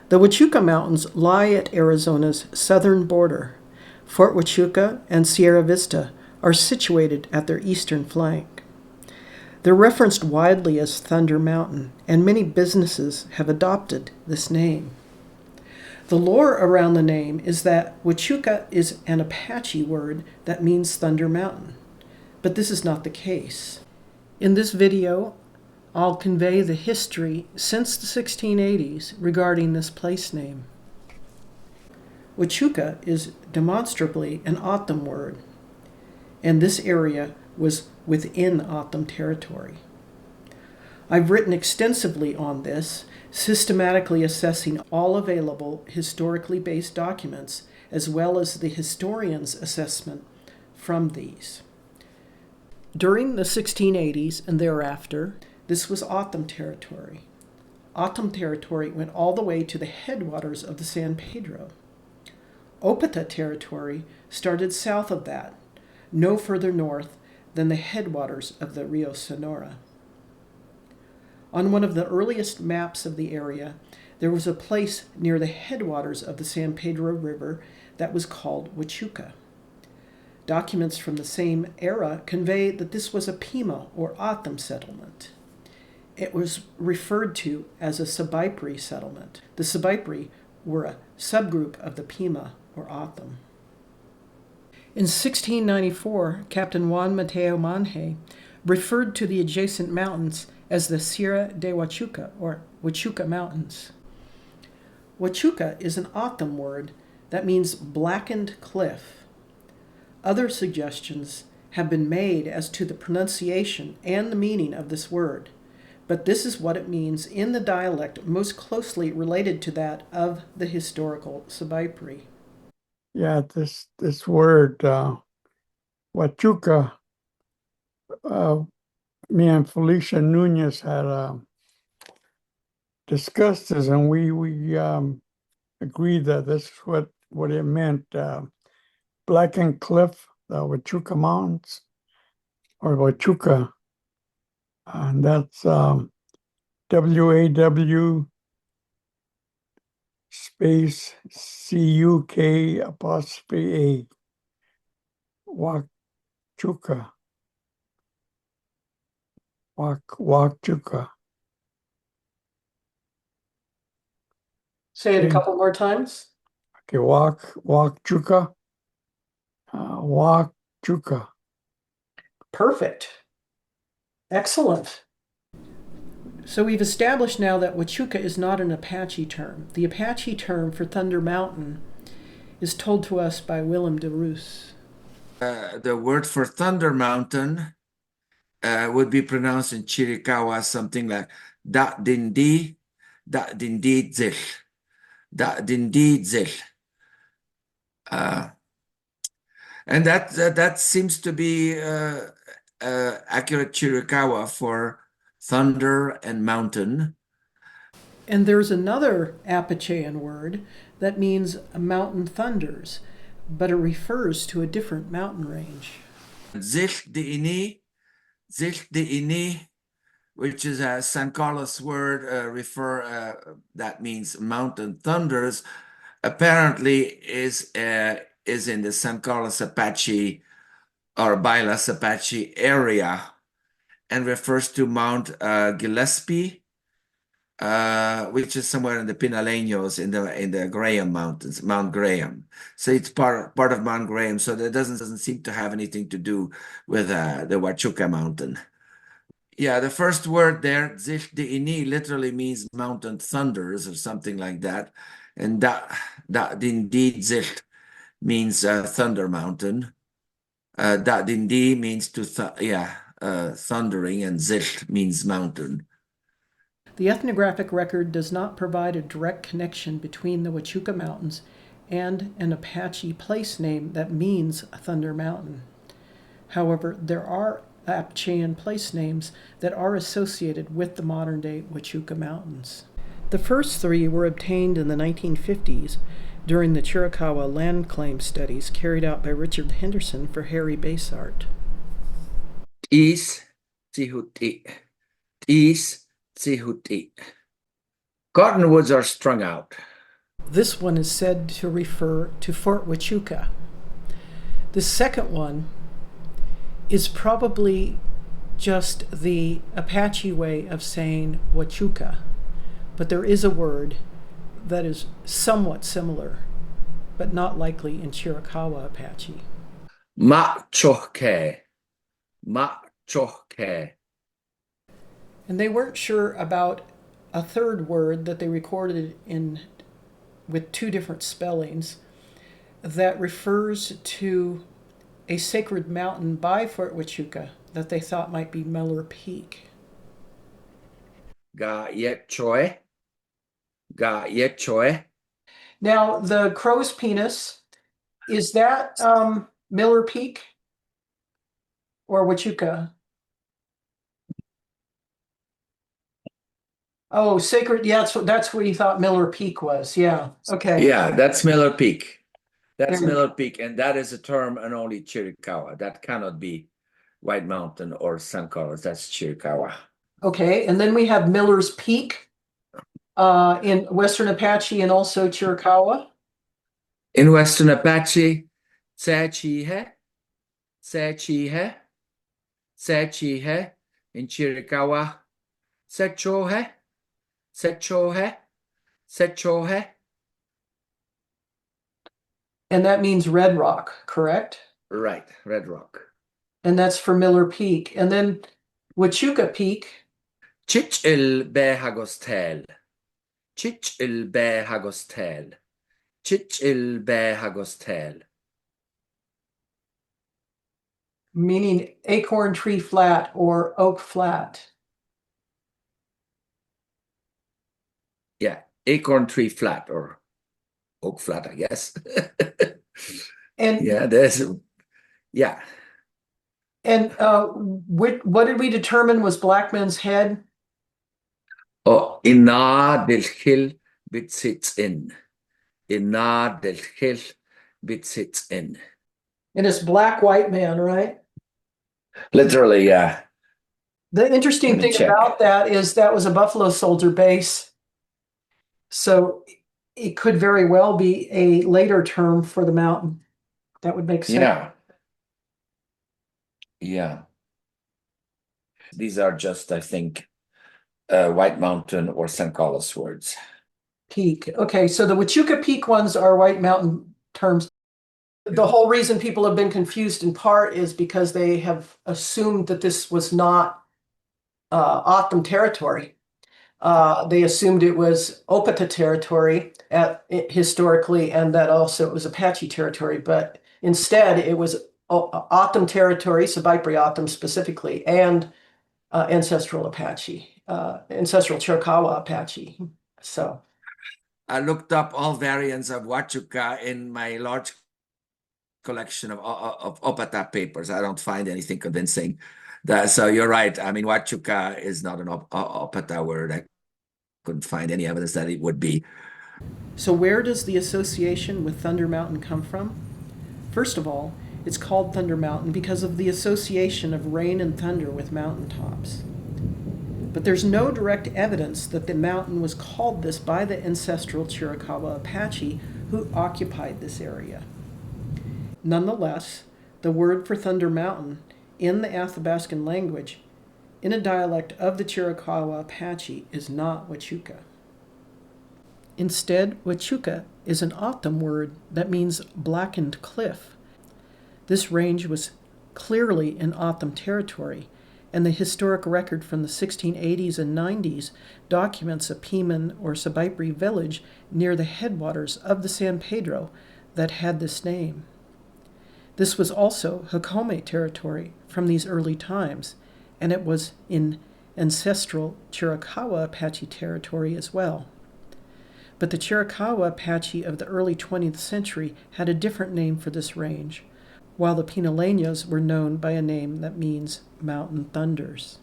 The Huachuca Mountains lie at Arizona's southern border. Fort Huachuca and Sierra Vista are situated at their eastern flank. They're referenced widely as Thunder Mountain, and many businesses have adopted this name. The lore around the name is that Huachuca is an Apache word that means Thunder Mountain, but this is not the case. In this video, I'll convey the history since the 1680s regarding this place name. Huachuca is demonstrably an O'odham word, and this area was within O'odham territory. I've written extensively on this, systematically assessing all available historically based documents, as well as the historian's assessment from these. During the 1680s and thereafter, this was O'odham territory. O'odham territory went all the way to the headwaters of the San Pedro. Opata territory started south of that, no further north than the headwaters of the Rio Sonora. On one of the earliest maps of the area, there was a place near the headwaters of the San Pedro River that was called Huachuca. Documents from the same era convey that this was a Pima or O'odham settlement. It was referred to as a Sabipri settlement. The Sabipri were a subgroup of the Pima or O'odham. In 1694, Captain Juan Mateo Monje referred to the adjacent mountains as the Sierra de Huachuca, or Huachuca Mountains. Huachuca is an O'odham word that means blackened cliff. Other suggestions have been made as to the pronunciation and the meaning of this word, but this is what it means in the dialect most closely related to that of the historical Sabipri. Yeah, this word, Huachuca, me and Felicia Nunez had discussed this, and we agreed that this is what it meant. Blackened Cliff, the Huachuca Mountains, or Huachuca, and that's WAW space CUK apostrophe A, Huachuca, Huachuca. Say it a couple more times. Okay, Huachuca, Huachuca. Perfect. Excellent. So we've established now that Huachuca is not an Apache term. The Apache term for Thunder Mountain is told to us by Willem de Roos. The word for Thunder Mountain would be pronounced in Chiricahua something like da dindi zil. Da dindi zil. And that seems to be accurate Chiricahua for thunder and mountain. And there's another Apachean word that means mountain thunders, but it refers to a different mountain range. Zil de ini, which is a San Carlos word, that means mountain thunders, apparently is in the San Carlos Apache or Bailas Apache area and refers to Mount Gillespie, which is somewhere in the Pinaleños in the Graham Mountains, Mount Graham. So it's part of Mount Graham. So that doesn't seem to have anything to do with the Huachuca Mountain. Yeah, the first word there, Zich de Ini, literally means mountain thunders or something like that. And that indeed Zich means thunder mountain. That indeed means thundering, and Zich means mountain. The ethnographic record does not provide a direct connection between the Huachuca Mountains and an Apache place name that means Thunder Mountain. However, there are Apachean place names that are associated with the modern-day Huachuca Mountains. The first three were obtained in the 1950s during the Chiricahua land claim studies carried out by Richard Henderson for Harry Basart. Cottonwoods are strung out. This one is said to refer to Fort Huachuca. The second one is probably just the Apache way of saying Huachuca, but there is a word that is somewhat similar, but not likely in Chiricahua Apache. Machoke. Machoke. And they weren't sure about a third word that they recorded in with two different spellings that refers to a sacred mountain by Fort Huachuca that they thought might be Miller Peak. Ga Yechoe. Ga Yechoe. Now, the crow's penis, is that Miller Peak or Huachuca? Oh, sacred. Yeah, that's what you thought Miller Peak was. Yeah. Okay. Yeah, that's Miller Peak. That's There. Miller Peak, and that is a term and only Chiricahua. That cannot be White Mountain or San Carlos. That's Chiricahua. Okay, and then we have Miller's Peak in Western Apache and also Chiricahua. In Western Apache, Tsachihe, Tsachihe, Tsachihe. In Chiricahua, Sechohe, Sechohe, Sechohe. And that means Red Rock, correct? Right, Red Rock. And that's for Miller Peak. And then Huachuca Peak. Chich il Behagostel. Chich il Behagostel. Chich il Behagostel. Meaning acorn tree flat or oak flat. Yeah, acorn tree flat or oak flat, I guess. And yeah, yeah. And what did we determine was Blackman's head? Oh, Ina del Hill bitsits in. Ina del Hill bitsits in. And it's black white man, right? Literally, yeah. The interesting thing about that is that was a Buffalo Soldier base. So it could very well be a later term for the mountain. That would make sense. Yeah. Yeah. These are just, I think, White Mountain or San Carlos words. Peak. Okay, so the Huachuca Peak ones are White Mountain terms. The whole reason people have been confused in part is because they have assumed that this was not O'odham territory. They assumed it was Opata territory historically, and that also it was Apache territory, but instead it was O'odham territory, Sabipri O'odham specifically, and ancestral Apache, ancestral Chiricahua Apache. So I looked up all variants of Huachuca in my large collection of Opata papers. I don't find anything convincing. So you're right. I mean, Huachuca is not an Opata word. I couldn't find any evidence that it would be. So where does the association with Thunder Mountain come from? First of all, it's called Thunder Mountain because of the association of rain and thunder with mountaintops. But there's no direct evidence that the mountain was called this by the ancestral Chiricahua Apache who occupied this area. Nonetheless, the word for Thunder Mountain in the Athabascan language, in a dialect of the Chiricahua Apache, is not Huachuca. Instead, Huachuca is an O'odham word that means blackened cliff. This range was clearly in O'odham territory, and the historic record from the 1680s and 90s documents a Piman or Sabipri village near the headwaters of the San Pedro that had this name. This was also Hakome territory from these early times, and it was in ancestral Chiricahua Apache territory as well. But the Chiricahua Apache of the early 20th century had a different name for this range, while the Pinaleños were known by a name that means mountain thunders.